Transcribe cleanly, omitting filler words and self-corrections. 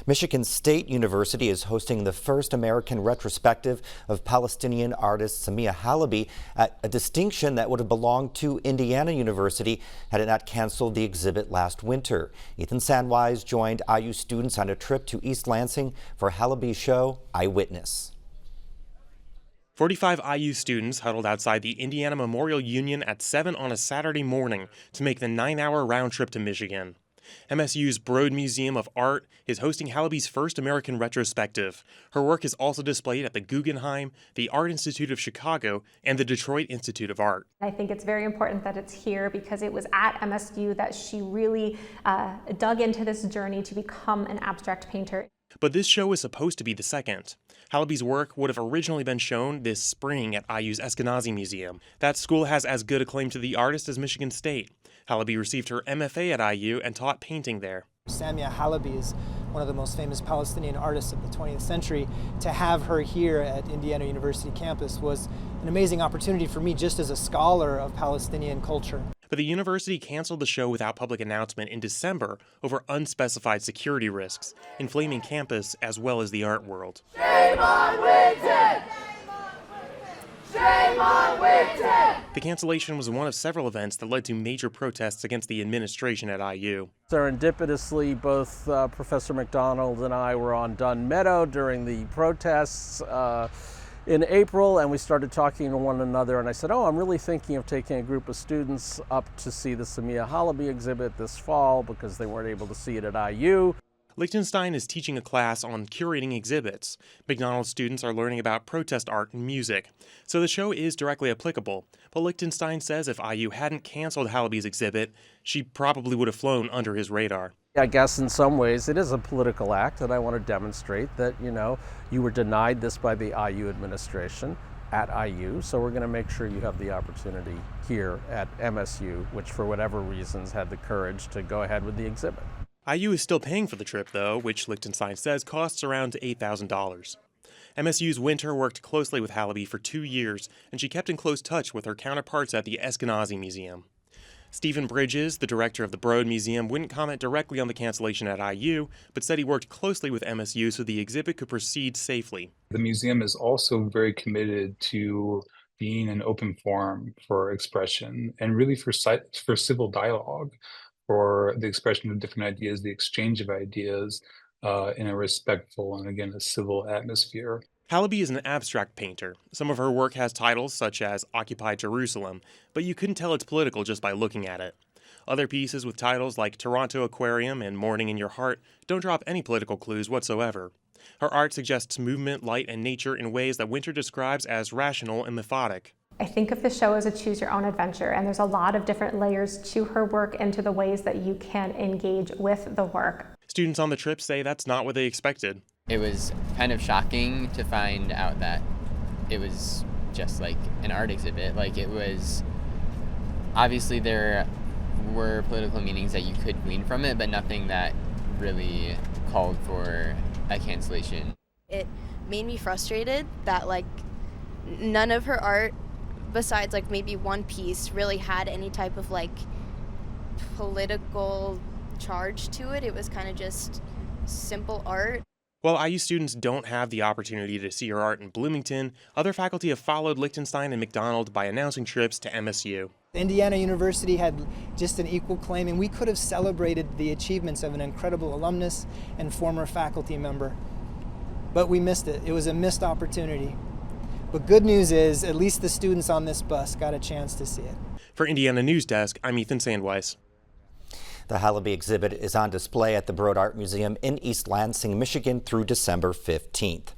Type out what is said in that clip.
Michigan State University is hosting the first American retrospective of Palestinian artist Samia Halaby, at a distinction that would have belonged to Indiana University had it not canceled the exhibit last winter. Ethan Sandwise joined IU students on a trip to East Lansing for Halaby's show, Eyewitness. 45 IU students huddled outside the Indiana Memorial Union at 7 on a Saturday morning to make the 9-hour round trip to Michigan. MSU's Broad Museum of Art is hosting Halaby's first American retrospective. Her work is also displayed at the Guggenheim, the Art Institute of Chicago, and the Detroit Institute of Art. I think it's very important that it's here because it was at MSU that she really dug into this journey to become an abstract painter. But this show is supposed to be the second. Halaby's work would have originally been shown this spring at IU's Eskenazi Museum. That school has as good a claim to the artist as Michigan State. Halaby received her MFA at IU and taught painting there. Samia Halaby is one of the most famous Palestinian artists of the 20th century. To have her here at Indiana University campus was an amazing opportunity for me just as a scholar of Palestinian culture. But the university canceled the show without public announcement in December over unspecified security risks, inflaming campus as well as the art world. Shame on Wigton! Shame on Wigton! The cancellation was one of several events that led to major protests against the administration at IU. Serendipitously, both Professor McDonald and I were on Dunn Meadow during the protests in April, and we started talking to one another, and I said, I'm really thinking of taking a group of students up to see the Samia Halaby exhibit this fall because they weren't able to see it at IU. Lichtenstein is teaching a class on curating exhibits. McDonald's students are learning about protest art and music. So the show is directly applicable. But Lichtenstein says if IU hadn't canceled Halaby's exhibit, she probably would have flown under his radar. I guess in some ways it is a political act, and I want to demonstrate that, you were denied this by the IU administration at IU, so we're going to make sure you have the opportunity here at MSU, which for whatever reasons had the courage to go ahead with the exhibit. IU is still paying for the trip, though, which Lichtenstein says costs around $8,000. MSU's Winter worked closely with Halaby for 2 years, and she kept in close touch with her counterparts at the Eskenazi Museum. Stephen Bridges, the director of the Broad Museum, wouldn't comment directly on the cancellation at IU, but said he worked closely with MSU so the exhibit could proceed safely. The museum is also very committed to being an open forum for expression and really for civil dialogue, for the expression of different ideas, the exchange of ideas in a respectful and, again, a civil atmosphere. Halaby is an abstract painter. Some of her work has titles such as Occupy Jerusalem, but you couldn't tell it's political just by looking at it. Other pieces with titles like Toronto Aquarium and Morning in Your Heart don't drop any political clues whatsoever. Her art suggests movement, light, and nature in ways that Winter describes as rational and methodic. I think of the show as a choose-your-own adventure, and there's a lot of different layers to her work and to the ways that you can engage with the work. Students on the trip say that's not what they expected. It was kind of shocking to find out that it was just like an art exhibit. Like, it was, obviously there were political meanings that you could glean from it, but nothing that really called for a cancellation. It made me frustrated that none of her art, besides maybe one piece, really had any type of political charge to it. It was kind of just simple art. While IU students don't have the opportunity to see her art in Bloomington, other faculty have followed Lichtenstein and McDonald by announcing trips to MSU. Indiana University had just an equal claim, and we could have celebrated the achievements of an incredible alumnus and former faculty member. But we missed it. It was a missed opportunity. But good news is, at least the students on this bus got a chance to see it. For Indiana News Desk, I'm Ethan Sandwise. The Halaby exhibit is on display at the Broad Art Museum in East Lansing, Michigan through December 15th.